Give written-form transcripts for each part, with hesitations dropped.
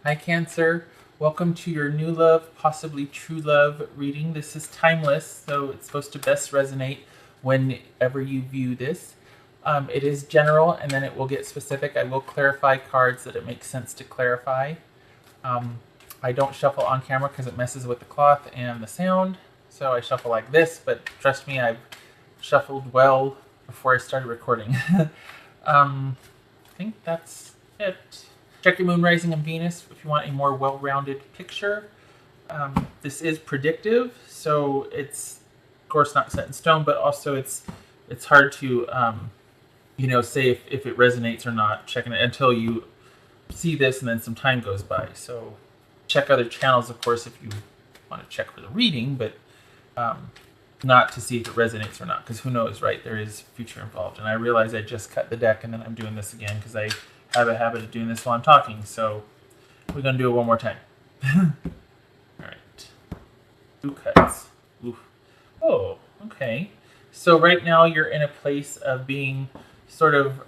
Hi, Cancer. Welcome to your new love, possibly true love reading. This is timeless, so it's supposed to best resonate whenever you view this. It is general, and then it will get specific. I will clarify cards that it makes sense to clarify. Um, I don't shuffle on camera because it messes with the cloth and the sound, so I shuffle like this, but trust me, I've shuffled well before I started recording. I think that's it. Check your moon, rising, and Venus if you want a more well-rounded picture. This is predictive, so it's of course not set in stone, but also it's hard to say if it resonates or not. Checking it until you see this, and then some time goes by. So check other channels, of course, if you want to check for the reading, but not to see if it resonates or not, because who knows, right? There is future involved, and I realize I just cut the deck, and then I'm doing this again because I have a habit of doing this while I'm talking, so we're going to do it one more time. Alright. 2 cuts. Oof. Oh, okay. So right now you're in a place of being sort of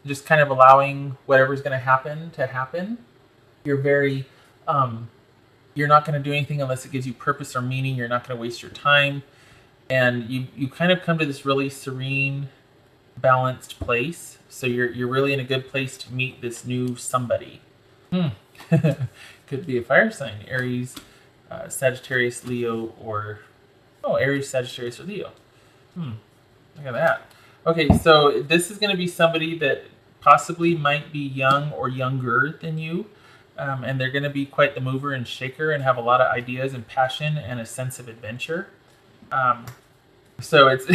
just kind of allowing whatever's going to happen. You're very, you're not going to do anything unless it gives you purpose or meaning. You're not going to waste your time. And you kind of come to this really serene, balanced place. So you're really in a good place to meet this new somebody. Could be a fire sign, Aries, Sagittarius, Leo, or Aries, Sagittarius, or Leo. Look at that. Okay, so this is going to be somebody that possibly might be young or younger than you, and they're going to be quite the mover and shaker and have a lot of ideas and passion and a sense of adventure. So it's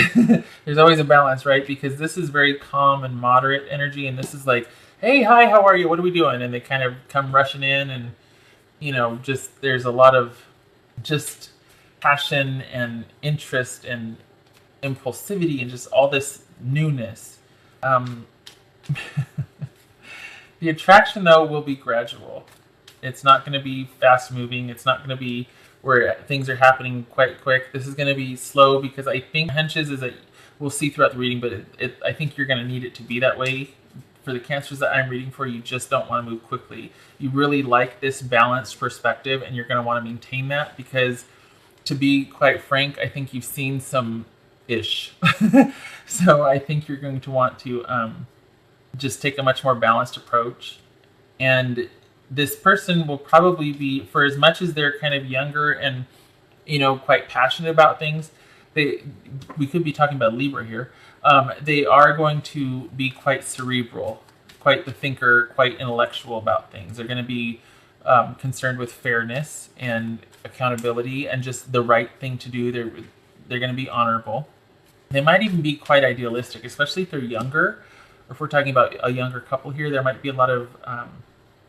there's always a balance, right? Because this is very calm and moderate energy, and this is like, hey, hi, how are you? What are we doing? And they kind of come rushing in, and just there's a lot of just passion and interest and impulsivity and just all this newness. The attraction, though, will be gradual. It's not going to be fast moving. It's not going to be where things are happening quite quick. This is going to be slow because I think hunches is that we'll see throughout the reading, but I think you're going to need it to be that way. For the Cancers that I'm reading for, you just don't want to move quickly. You really like this balanced perspective, and you're going to want to maintain that because, to be quite frank, I think you've seen some ish. So I think you're going to want to just take a much more balanced approach. And this person will probably be, for as much as they're kind of younger and quite passionate about things, we could be talking about Libra here. They are going to be quite cerebral, quite the thinker, quite intellectual about things. They're going to be concerned with fairness and accountability and just the right thing to do. They're going to be honorable. They might even be quite idealistic, especially if they're younger. Or if we're talking about a younger couple here, there might be a lot of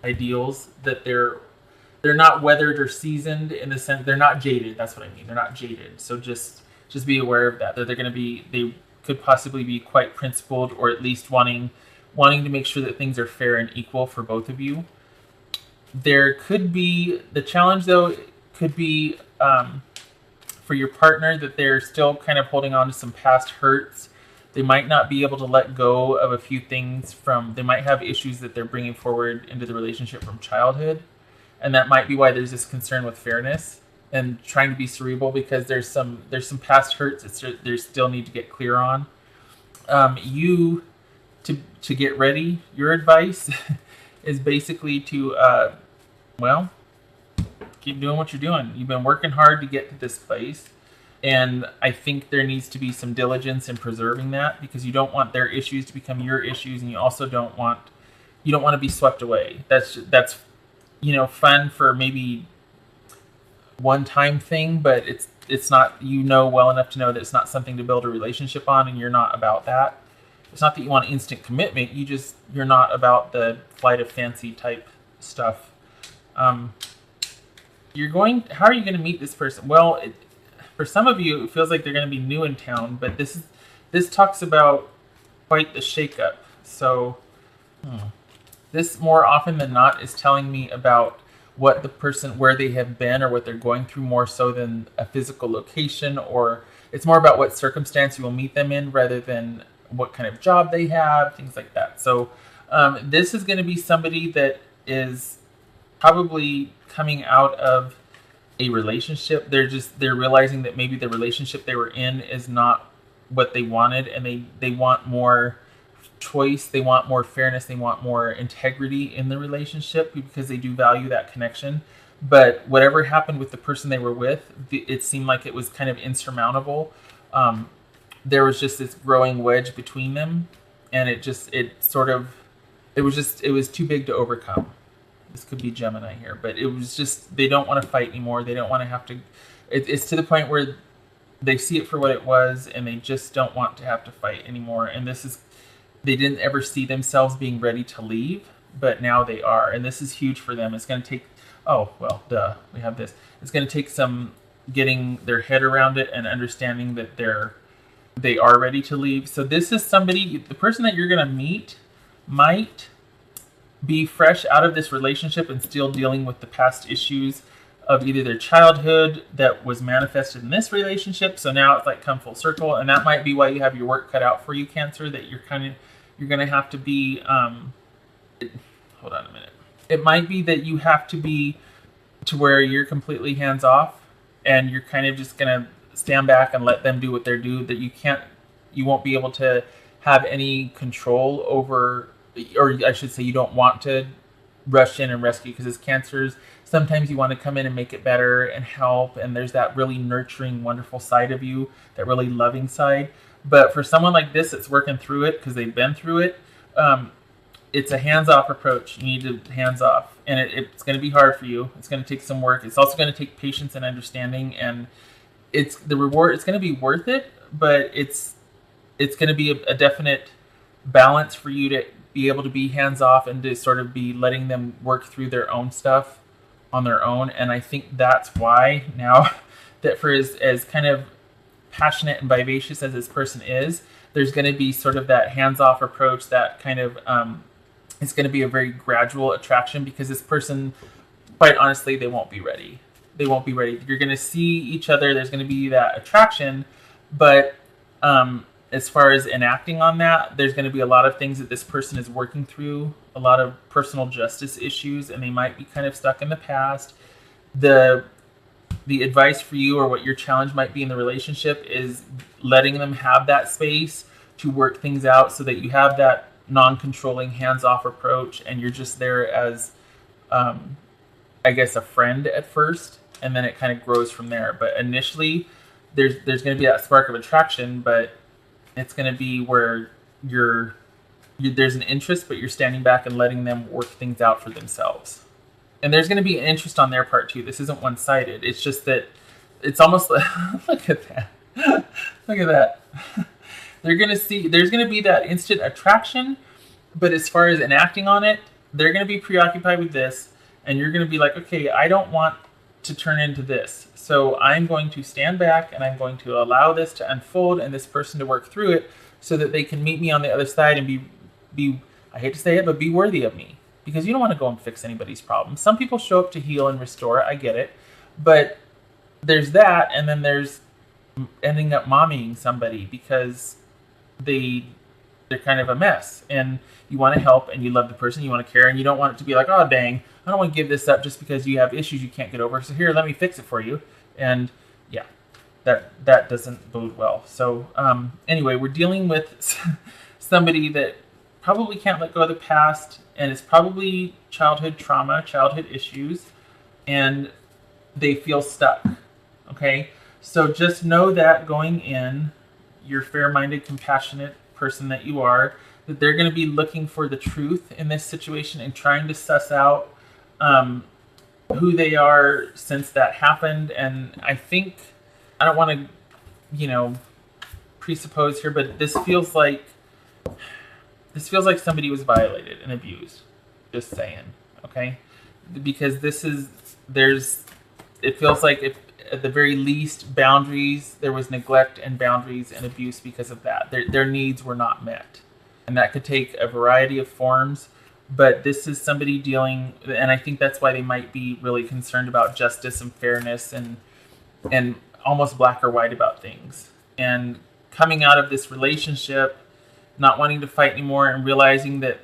ideals that they're not weathered or seasoned in the sense they're not jaded. That's what I mean. They're not jaded. So just be aware of that. They're going to be. They could possibly be quite principled, or at least wanting to make sure that things are fair and equal for both of you. There could be the challenge, though. Could be for your partner that they're still kind of holding on to some past hurts. They might not be able to let go of a few things they might have issues that they're bringing forward into the relationship from childhood. And that might be why there's this concern with fairness and trying to be cerebral, because there's some past hurts that they still need to get clear on. To get ready, your advice is basically to, keep doing what you're doing. You've been working hard to get to this place. And I think there needs to be some diligence in preserving that, because you don't want their issues to become your issues, and you also don't want to be swept away. That's fun for maybe one-time thing, but it's not, well enough to know that it's not something to build a relationship on, and you're not about that. It's not that you want instant commitment. You're not about the flight of fancy type stuff. How are you going to meet this person? Well, for some of you, it feels like they're going to be new in town, but this talks about quite the shakeup. So this more often than not is telling me about what the person, where they have been or what they're going through, more so than a physical location, or it's more about what circumstance you will meet them in rather than what kind of job they have, things like that. So this is going to be somebody that is probably coming out of a relationship. They're realizing that maybe the relationship they were in is not what they wanted, and they want more choice, they want more fairness, they want more integrity in the relationship because they do value that connection. But whatever happened with the person they were with, it seemed like it was kind of insurmountable. There was just this growing wedge between them, and it was too big to overcome. This could be Gemini here, but it was just, they don't want to fight anymore. They don't want to have to. It's to the point where they see it for what it was, and they just don't want to have to fight anymore. And they didn't ever see themselves being ready to leave, but now they are, and this is huge for them. It's going to take, we have this. It's going to take some getting their head around it and understanding that they are ready to leave. So this is somebody, the person that you're going to meet might be fresh out of this relationship and still dealing with the past issues of either their childhood that was manifested in this relationship. So now it's like come full circle, and that might be why you have your work cut out for you, Cancer, that you're going to have to be, hold on a minute. It might be that you have to be to where you're completely hands off and you're kind of just going to stand back and let them do what they're doing, that you won't be able to have any control over, or I should say you don't want to rush in and rescue, because as Cancers, sometimes you want to come in and make it better and help, and there's that really nurturing, wonderful side of you, that really loving side. But for someone like this that's working through it because they've been through it, it's a hands-off approach. You need to hands off, and it's going to be hard for you. It's going to take some work. It's also going to take patience and understanding, and it's the reward. It's going to be worth it, but it's going to be a definite balance for you to be able to be hands off and to sort of be letting them work through their own stuff on their own. And I think that's why now that for as kind of passionate and vivacious as this person is, there's going to be sort of that hands-off approach, that kind of it's going to be a very gradual attraction, because this person, quite honestly, they won't be ready. They won't be ready. You're going to see each other. There's going to be that attraction, but as far as enacting on that, there's going to be a lot of things that this person is working through, a lot of personal justice issues, and they might be kind of stuck in the past. The advice for you, or what your challenge might be in the relationship, is letting them have that space to work things out, so that you have that non-controlling, hands-off approach, and you're just there as, I guess, a friend at first, and then it kind of grows from there. But initially, there's going to be that spark of attraction, but it's going to be where there's an interest, but you're standing back and letting them work things out for themselves. And there's going to be an interest on their part too. This isn't one-sided. It's just that it's almost like, look at that. Look at that. There's going to be that instant attraction, but as far as enacting on it, they're going to be preoccupied with this, and you're going to be like, okay, I don't want to turn into this. So I'm going to stand back and I'm going to allow this to unfold and this person to work through it, so that they can meet me on the other side and be I hate to say it, but be worthy of me. Because you don't want to go and fix anybody's problems. Some people show up to heal and restore. I get it. But there's that, and then there's ending up mommying somebody because they're kind of a mess. And you want to help, and you love the person, you want to care, and you don't want it to be like, oh, dang, I don't want to give this up just because you have issues you can't get over. So here, let me fix it for you. And yeah, that doesn't bode well. So anyway, we're dealing with somebody that probably can't let go of the past, and it's probably childhood trauma, childhood issues, and they feel stuck. Okay? So just know that going in, you're fair-minded, compassionate person that you are, that they're going to be looking for the truth in this situation and trying to suss out who they are since that happened. And I think, I don't want to, presuppose here, but this feels like somebody was violated and abused. Just saying, okay? Because it feels like, if at the very least, boundaries, there was neglect and boundaries and abuse because of that. Their needs were not met. And that could take a variety of forms, but this is somebody dealing, and I think that's why they might be really concerned about justice and fairness and almost black or white about things. And coming out of this relationship, not wanting to fight anymore, and realizing that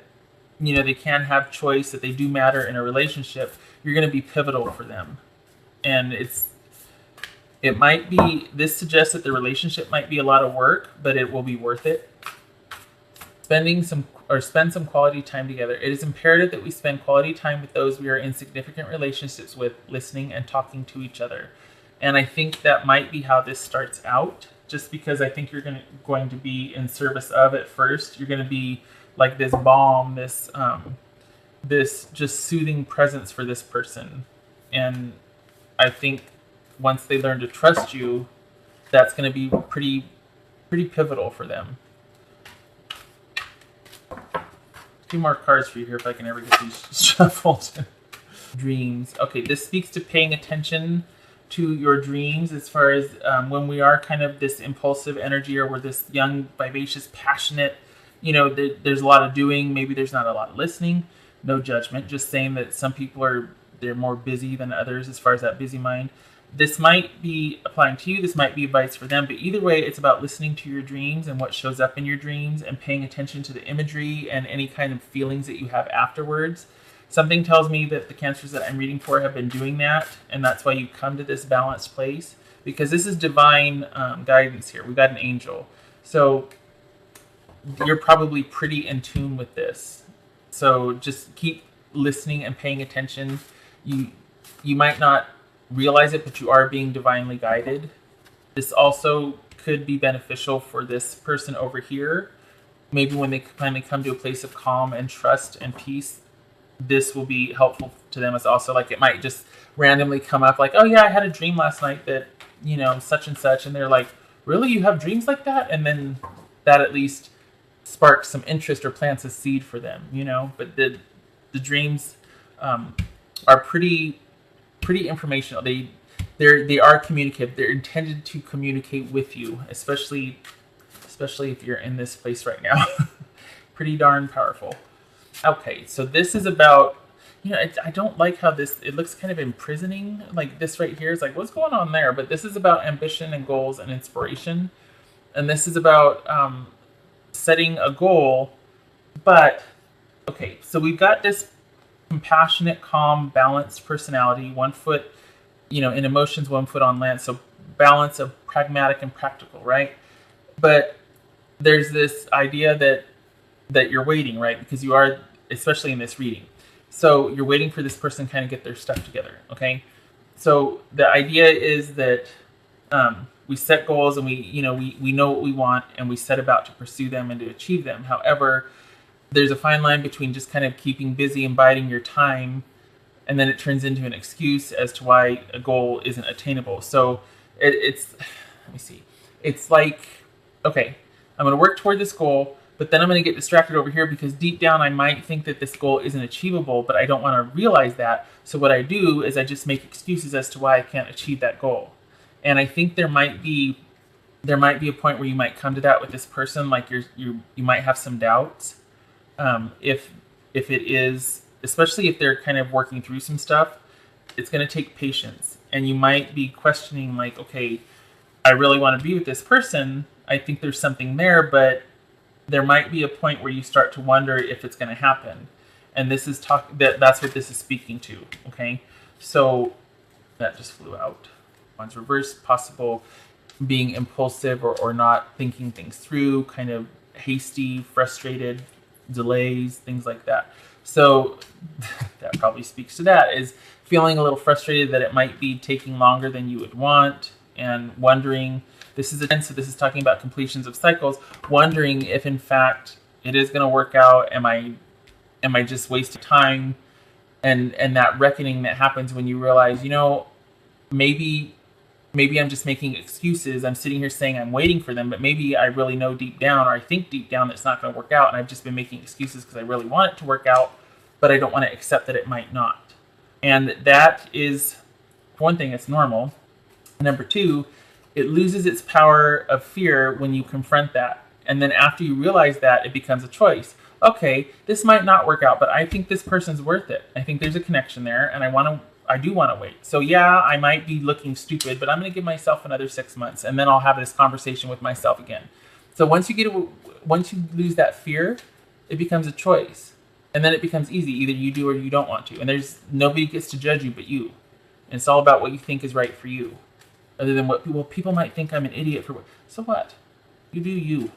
they can have choice, that they do matter in a relationship, you're going to be pivotal for them. And this suggests that the relationship might be a lot of work, but it will be worth it. Spend some quality time together. It is imperative that we spend quality time with those we are in significant relationships with, listening and talking to each other. And I think that might be how this starts out, just because I think you're going to be in service of at first. You're going to be like this balm, this just soothing presence for this person. And I think once they learn to trust you, that's going to be pretty pivotal for them. 2 more cards for you here if I can ever get these shuffled. Dreams. Okay, this speaks to paying attention to your dreams, as far as when we are kind of this impulsive energy, or we're this young, vivacious, passionate, there's a lot of doing, maybe there's not a lot of listening. No judgment, just saying that some people they're more busy than others as far as that busy mind. This might be applying to you, this might be advice for them, but either way, it's about listening to your dreams and what shows up in your dreams, and paying attention to the imagery and any kind of feelings that you have afterwards. Something tells me that the Cancers that I'm reading for have been doing that, and that's why you come to this balanced place, because this is divine guidance here. We've got an angel. So you're probably pretty in tune with this. So just keep listening and paying attention. You might not realize it, but you are being divinely guided. This also could be beneficial for this person over here. Maybe when they finally come to a place of calm and trust and peace, this will be helpful to them. As also, like, it might just randomly come up like, oh yeah, I had a dream last night that, such and such. And they're like, really? You have dreams like that? And then that at least sparks some interest or plants a seed for them, But the dreams are pretty informational. They are communicative. They're intended to communicate with you, especially if you're in this place right now. Pretty darn powerful. Okay, so this is about, I don't like how it looks kind of imprisoning. Like this right here is like, what's going on there? But this is about ambition and goals and inspiration. And this is about setting a goal. But, okay, so we've got this compassionate, calm, balanced personality, 1 foot, in emotions, 1 foot on land. So balance of pragmatic and practical, right? But there's this idea that you're waiting, right? Because you are, especially in this reading. So you're waiting for this person to kind of get their stuff together, okay? So the idea is that we set goals, and we know what we want, and we set about to pursue them and to achieve them. However, there's a fine line between just kind of keeping busy and biding your time, and then it turns into an excuse as to why a goal isn't attainable. So it's let me see. It's like, okay, I'm going to work toward this goal, but then I'm going to get distracted over here because deep down I might think that this goal isn't achievable, but I don't want to realize that. So what I do is I just make excuses as to why I can't achieve that goal. And I think there might be a point where you might come to that with this person, like you might have some doubts. If it is, especially if they're kind of working through some stuff, it's going to take patience, and you might be questioning like, okay, I really want to be with this person. I think there's something there, but there might be a point where you start to wonder if it's going to happen. And this is that's what this is speaking to. Okay. So that just flew out. One's reversed, possible being impulsive or not thinking things through, kind of hasty, frustrated, delays, things like that. So that probably speaks to that, is feeling a little frustrated that it might be taking longer than you would want, and wondering, so this is talking about completions of cycles, wondering if in fact it is going to work out. Am I just wasting time? And that reckoning that happens when you realize, maybe I'm just making excuses. I'm sitting here saying I'm waiting for them, but maybe I really know deep down, or I think deep down, that it's not going to work out, and I've just been making excuses because I really want it to work out, but I don't want to accept that it might not. And that is, for one thing, it's normal. Number two, it loses its power of fear when you confront that. And then after you realize that, it becomes a choice. Okay, this might not work out, but I think this person's worth it. I think there's a connection there, and I do want to wait. So yeah, I might be looking stupid, but I'm going to give myself another 6 months, and then I'll have this conversation with myself again. So once you lose that fear, it becomes a choice. And then it becomes easy. Either you do or you don't want to. And there's nobody gets to judge you but you. And it's all about what you think is right for you. Other than what people might think I'm an idiot for. So what? You do you.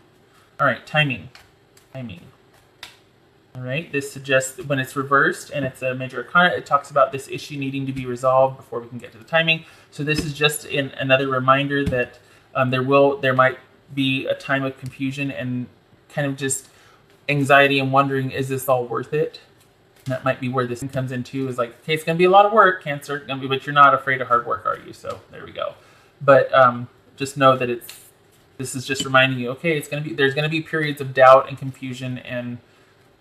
All right, timing. Timing. All right, this suggests when it's reversed and it's a major arcana, it talks about this issue needing to be resolved before we can get to the timing. So this is just another reminder that there might be a time of confusion and kind of just anxiety and wondering, is this all worth it? And that might be where this comes into, is like, okay, it's going to be a lot of work, Cancer, but you're not afraid of hard work, are you? So there we go. But just know that this is just reminding you, okay, there's going to be periods of doubt and confusion and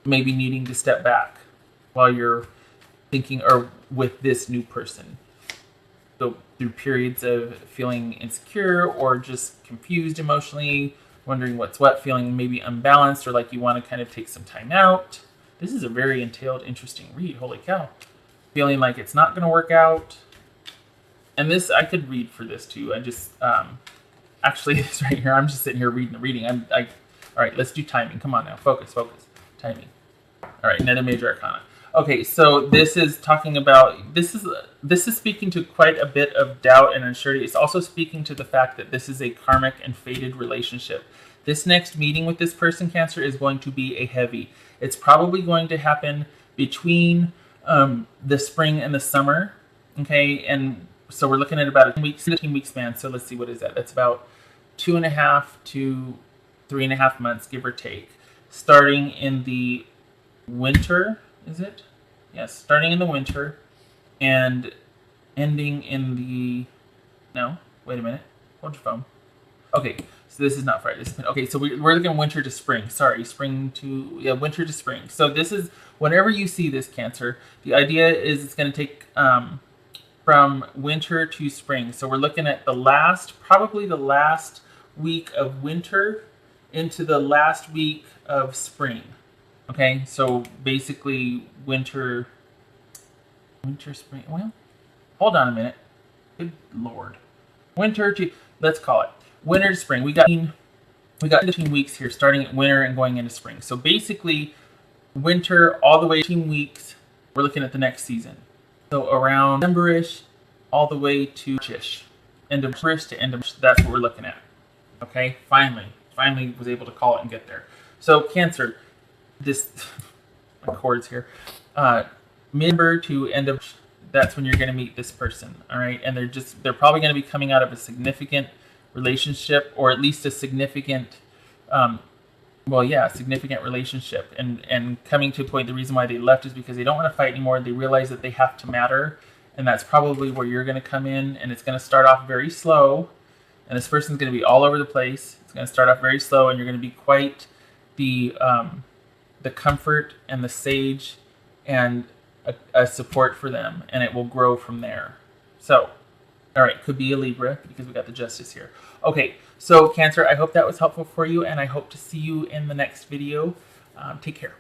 maybe needing to step back while you're thinking or with this new person. So through periods of feeling insecure or just confused emotionally, wondering what's what, feeling maybe unbalanced or like you want to kind of take some time out. This is a very entailed, interesting read. Holy cow. Feeling like it's not going to work out. And this, I could read for this too. I just, actually, it's right here. I'm just sitting here reading the reading. All right, let's do timing. Come on now. Focus. Timing. All right, another major arcana. Okay, so this is talking about, this is speaking to quite a bit of doubt and uncertainty. It's also speaking to the fact that this is a karmic and fated relationship. This next meeting with this person, Cancer, is going to be a heavy. It's probably going to happen between the spring and the summer, okay? And so we're looking at about a 15-week span. So let's see, what is that? That's about 2.5 to 3.5 months, give or take. Starting in the winter, is it? Yes, starting in the winter and ending in the... No, wait a minute. Hold your phone. Okay, so this is not Friday. Okay, so we're looking winter to spring. Sorry, winter to spring. So this is, whenever you see this, Cancer, the idea is it's going to take from winter to spring. So we're looking at probably the last week of winter into the last week of spring. Okay, so basically winter, spring. Well, hold on a minute. Good Lord. Let's call it winter to spring. We got 15 weeks here, starting at winter and going into spring. So basically, winter all the way 15 weeks. We're looking at the next season. So around December-ish, all the way to March-ish. End of March to end of March. That's what we're looking at. Okay, finally was able to call it and get there. So Cancer, my chords here, mid-December to end of March, that's when you're going to meet this person. All right, and they're probably going to be coming out of a significant relationship, or at least a significant significant relationship, and coming to a point. The reason why they left is because they don't want to fight anymore. They realize that they have to matter, and that's probably where you're going to come in. And it's going to start off very slow, and this person's going to be all over the place. It's going to start off very slow, and you're going to be quite the comfort and the sage and a support for them, and it will grow from there. So, all right, could be a Libra because we got the Justice here. Okay, so Cancer, I hope that was helpful for you, and I hope to see you in the next video. Take care.